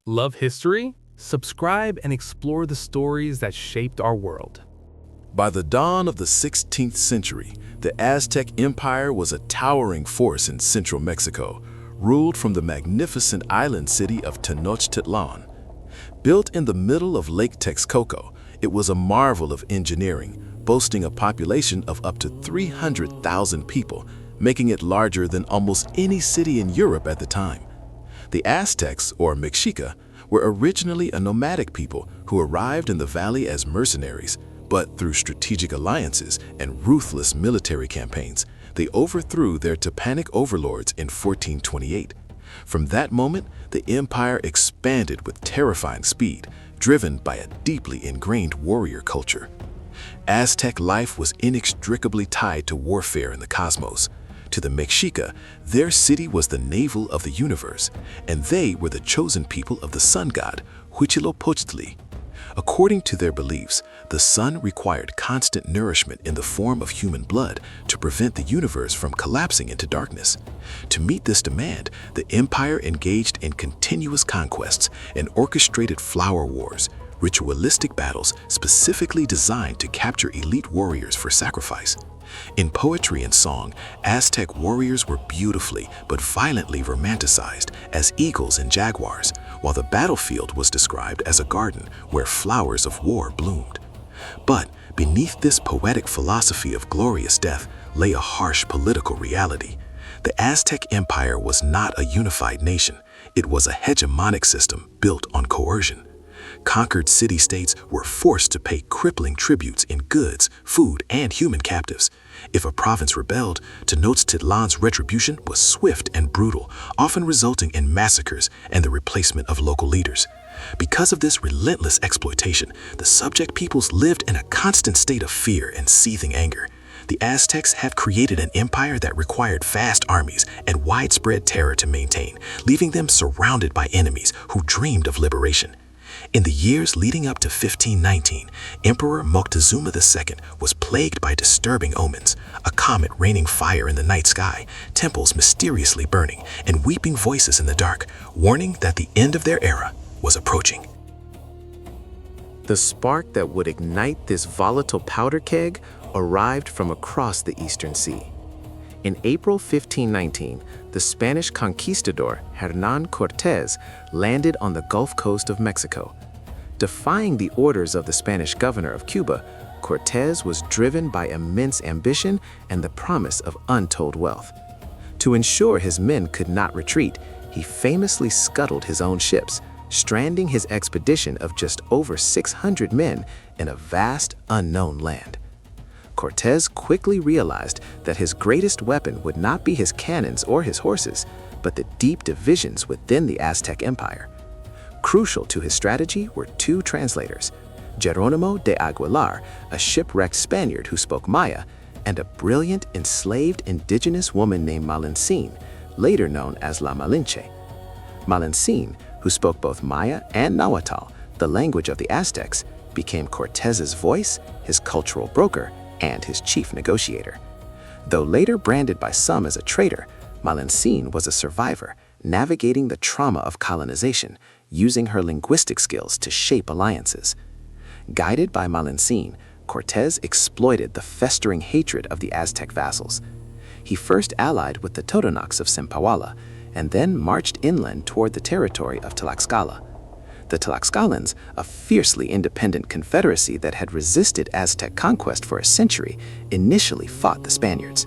Love history? Subscribe and explore the stories that shaped our world. By the dawn of the 16th century, the Aztec Empire was a towering force in central Mexico, ruled from the magnificent island city of Tenochtitlan. Built in the middle of Lake Texcoco, it was a marvel of engineering, boasting a population of up to 300,000 people, making it larger than almost any city in Europe at the time. The Aztecs, or Mexica, were originally a nomadic people who arrived in the valley as mercenaries, but through strategic alliances and ruthless military campaigns, they overthrew their Tepanic overlords in 1428. From that moment, the empire expanded with terrifying speed, driven by a deeply ingrained warrior culture. Aztec life was inextricably tied to warfare in the cosmos. To the Mexica, their city was the navel of the universe, and they were the chosen people of the sun god, Huitzilopochtli. According to their beliefs, the sun required constant nourishment in the form of human blood to prevent the universe from collapsing into darkness. To meet this demand, the empire engaged in continuous conquests and orchestrated flower wars, ritualistic battles specifically designed to capture elite warriors for sacrifice. In poetry and song, Aztec warriors were beautifully but violently romanticized as eagles and jaguars, while the battlefield was described as a garden where flowers of war bloomed. But beneath this poetic philosophy of glorious death lay a harsh political reality. The Aztec Empire was not a unified nation. It was a hegemonic system built on coercion. Conquered city-states were forced to pay crippling tributes in goods, food, and human captives. If a province rebelled, Tenochtitlan's retribution was swift and brutal, often resulting in massacres and the replacement of local leaders. Because of this relentless exploitation, the subject peoples lived in a constant state of fear and seething anger. The Aztecs had created an empire that required vast armies and widespread terror to maintain, leaving them surrounded by enemies who dreamed of liberation. In the years leading up to 1519, Emperor Moctezuma II was plagued by disturbing omens, a comet raining fire in the night sky, temples mysteriously burning, and weeping voices in the dark, warning that the end of their era was approaching. The spark that would ignite this volatile powder keg arrived from across the Eastern Sea. In April 1519, the Spanish conquistador Hernán Cortés landed on the Gulf Coast of Mexico. Defying the orders of the Spanish governor of Cuba, Cortés was driven by immense ambition and the promise of untold wealth. To ensure his men could not retreat, he famously scuttled his own ships, stranding his expedition of just over 600 men in a vast, unknown land. Cortés quickly realized that his greatest weapon would not be his cannons or his horses, but the deep divisions within the Aztec Empire. Crucial to his strategy were two translators, Jerónimo de Aguilar, a shipwrecked Spaniard who spoke Maya, and a brilliant enslaved indigenous woman named Malincine, later known as La Malinche. Malincine, who spoke both Maya and Nahuatl, the language of the Aztecs, became Cortés's voice, his cultural broker, and his chief negotiator. Though later branded by some as a traitor, Malincine was a survivor, navigating the trauma of colonization, using her linguistic skills to shape alliances. Guided by Malincine, Cortés exploited the festering hatred of the Aztec vassals. He first allied with the Totonacs of Cempoala, and then marched inland toward the territory of Tlaxcala. The Tlaxcalans, a fiercely independent confederacy that had resisted Aztec conquest for a century, initially fought the Spaniards.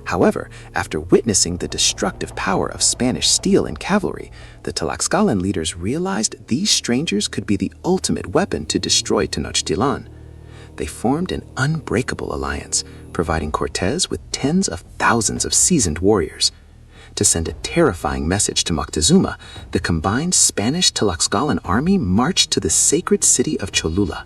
However, after witnessing the destructive power of Spanish steel and cavalry, the Tlaxcalan leaders realized these strangers could be the ultimate weapon to destroy Tenochtitlan. They formed an unbreakable alliance, providing Cortés with tens of thousands of seasoned warriors. To send a terrifying message to Moctezuma, the combined Spanish-Tlaxcalan army marched to the sacred city of Cholula.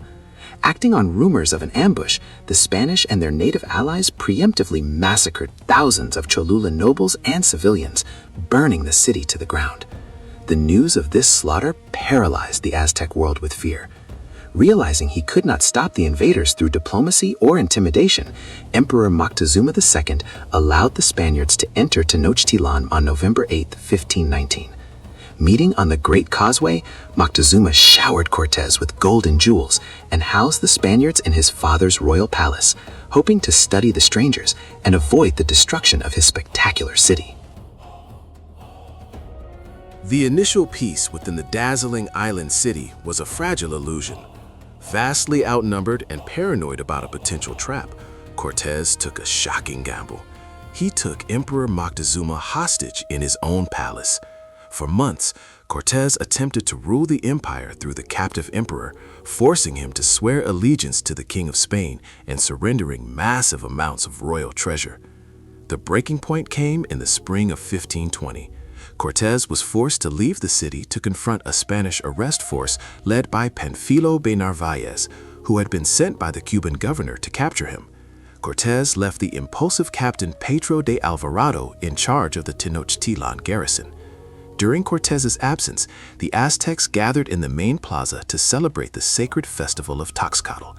Acting on rumors of an ambush, the Spanish and their native allies preemptively massacred thousands of Cholula nobles and civilians, burning the city to the ground. The news of this slaughter paralyzed the Aztec world with fear. Realizing he could not stop the invaders through diplomacy or intimidation, Emperor Moctezuma II allowed the Spaniards to enter Tenochtitlan on November 8, 1519. Meeting on the Great Causeway, Moctezuma showered Cortés with gold and jewels and housed the Spaniards in his father's royal palace, hoping to study the strangers and avoid the destruction of his spectacular city. The initial peace within the dazzling island city was a fragile illusion. Vastly outnumbered and paranoid about a potential trap, Cortés took a shocking gamble. He took Emperor Moctezuma hostage in his own palace. For months, Cortés attempted to rule the empire through the captive emperor, forcing him to swear allegiance to the King of Spain and surrendering massive amounts of royal treasure. The breaking point came in the spring of 1520. Cortés was forced to leave the city to confront a Spanish arrest force led by Panfilo de Narváez, who had been sent by the Cuban governor to capture him. Cortés left the impulsive captain Pedro de Alvarado in charge of the Tenochtitlan garrison. During Cortés's absence, the Aztecs gathered in the main plaza to celebrate the sacred festival of Toxcatl.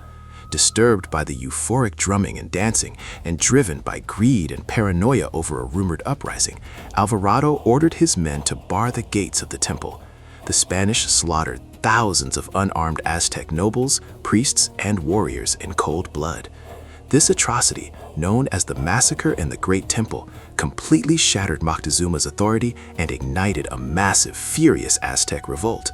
Disturbed by the euphoric drumming and dancing, and driven by greed and paranoia over a rumored uprising, Alvarado ordered his men to bar the gates of the temple. The Spanish slaughtered thousands of unarmed Aztec nobles, priests, and warriors in cold blood. This atrocity, known as the Massacre in the Great Temple, completely shattered Moctezuma's authority and ignited a massive, furious Aztec revolt.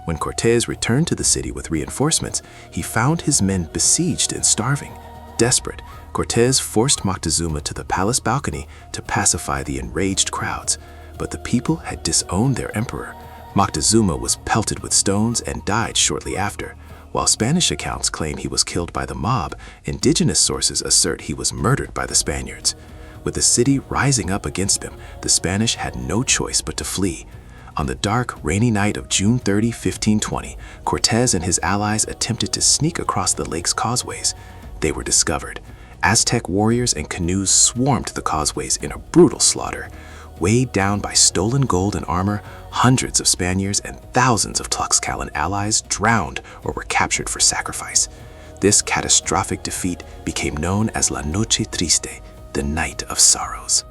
When Cortés returned to the city with reinforcements, he found his men besieged and starving. Desperate, Cortés forced Moctezuma to the palace balcony to pacify the enraged crowds, but the people had disowned their emperor. Moctezuma was pelted with stones and died shortly after. While Spanish accounts claim he was killed by the mob, indigenous sources assert he was murdered by the Spaniards. With the city rising up against them, the Spanish had no choice but to flee. On the dark, rainy night of June 30, 1520, Cortés and his allies attempted to sneak across the lake's causeways. They were discovered. Aztec warriors and canoes swarmed the causeways in a brutal slaughter. Weighed down by stolen gold and armor, hundreds of Spaniards and thousands of Tlaxcalan allies drowned or were captured for sacrifice. This catastrophic defeat became known as La Noche Triste, the Night of Sorrows.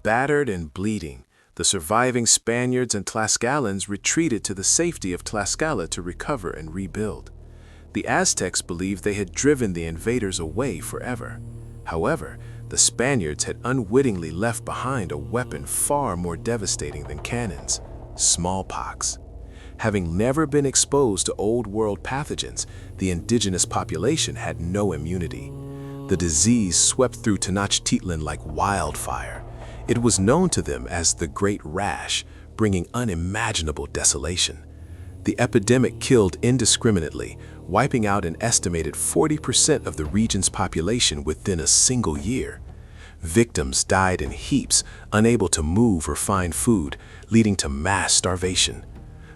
Battered and bleeding, the surviving Spaniards and Tlaxcalans retreated to the safety of Tlaxcala to recover and rebuild. The Aztecs believed they had driven the invaders away forever. However, the Spaniards had unwittingly left behind a weapon far more devastating than cannons: smallpox. Having never been exposed to Old World pathogens, the indigenous population had no immunity. The disease swept through Tenochtitlan like wildfire. It was known to them as the Great Rash, bringing unimaginable desolation. The epidemic killed indiscriminately, wiping out an estimated 40% of the region's population within a single year. Victims died in heaps, unable to move or find food, leading to mass starvation.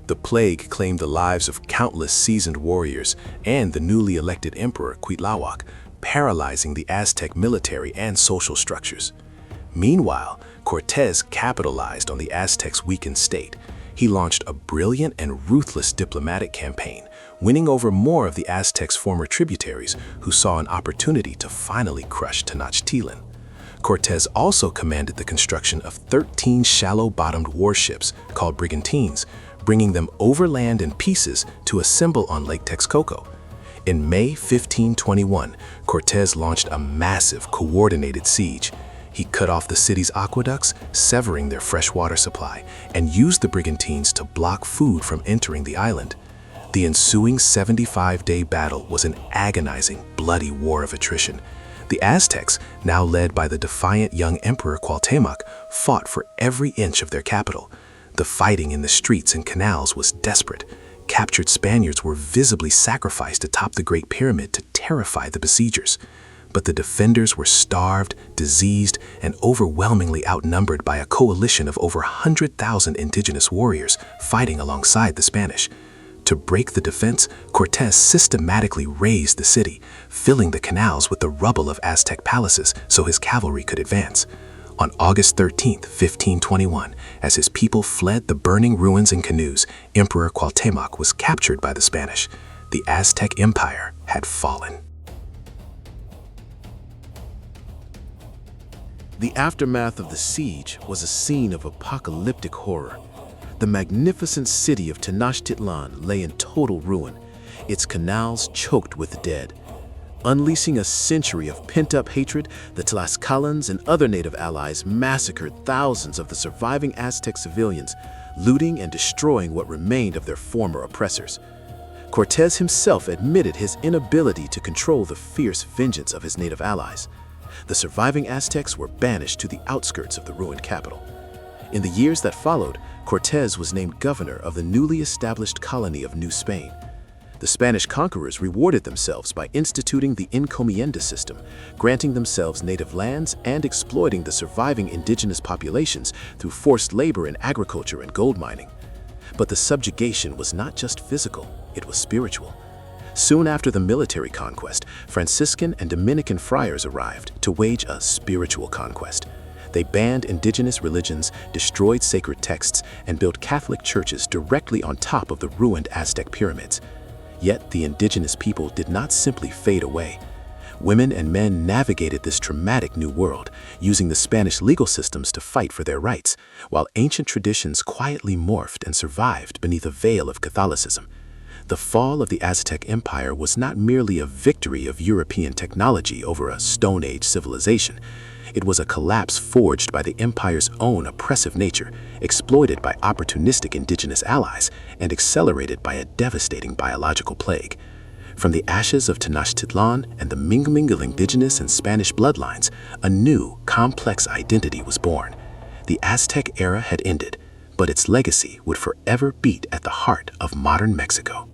The plague claimed the lives of countless seasoned warriors and the newly elected emperor Cuitlahuac, paralyzing the Aztec military and social structures. Meanwhile, Cortés capitalized on the Aztecs' weakened state. He launched a brilliant and ruthless diplomatic campaign, winning over more of the Aztecs' former tributaries who saw an opportunity to finally crush Tenochtitlan. Cortés also commanded the construction of 13 shallow-bottomed warships called brigantines, bringing them overland in pieces to assemble on Lake Texcoco. In May 1521, Cortés launched a massive, coordinated siege. He cut off the city's aqueducts, severing their freshwater supply, and used the brigantines to block food from entering the island. The ensuing 75-day battle was an agonizing, bloody war of attrition. The Aztecs, now led by the defiant young Emperor Cuauhtémoc, fought for every inch of their capital. The fighting in the streets and canals was desperate. Captured Spaniards were visibly sacrificed atop the Great Pyramid to terrify the besiegers. But the defenders were starved, diseased, and overwhelmingly outnumbered by a coalition of over 100,000 indigenous warriors fighting alongside the Spanish. To break the defense, Cortés systematically razed the city, filling the canals with the rubble of Aztec palaces so his cavalry could advance. On August 13, 1521, as his people fled the burning ruins in canoes, Emperor Cuauhtémoc was captured by the Spanish. The Aztec Empire had fallen. The aftermath of the siege was a scene of apocalyptic horror. The magnificent city of Tenochtitlan lay in total ruin, its canals choked with dead. Unleashing a century of pent-up hatred, the Tlaxcalans and other native allies massacred thousands of the surviving Aztec civilians, looting and destroying what remained of their former oppressors. Cortés himself admitted his inability to control the fierce vengeance of his native allies. The surviving Aztecs were banished to the outskirts of the ruined capital. In the years that followed, Cortés was named governor of the newly established colony of New Spain. The Spanish conquerors rewarded themselves by instituting the encomienda system, granting themselves native lands and exploiting the surviving indigenous populations through forced labor in agriculture and gold mining. But the subjugation was not just physical, it was spiritual. Soon after the military conquest, Franciscan and Dominican friars arrived to wage a spiritual conquest. They banned indigenous religions, destroyed sacred texts, and built Catholic churches directly on top of the ruined Aztec pyramids. Yet the indigenous people did not simply fade away. Women and men navigated this traumatic new world, using the Spanish legal systems to fight for their rights, while ancient traditions quietly morphed and survived beneath a veil of Catholicism. The fall of the Aztec Empire was not merely a victory of European technology over a Stone Age civilization. It was a collapse forged by the empire's own oppressive nature, exploited by opportunistic indigenous allies, and accelerated by a devastating biological plague. From the ashes of Tenochtitlan and the mingled indigenous and Spanish bloodlines, a new, complex identity was born. The Aztec era had ended, but its legacy would forever beat at the heart of modern Mexico.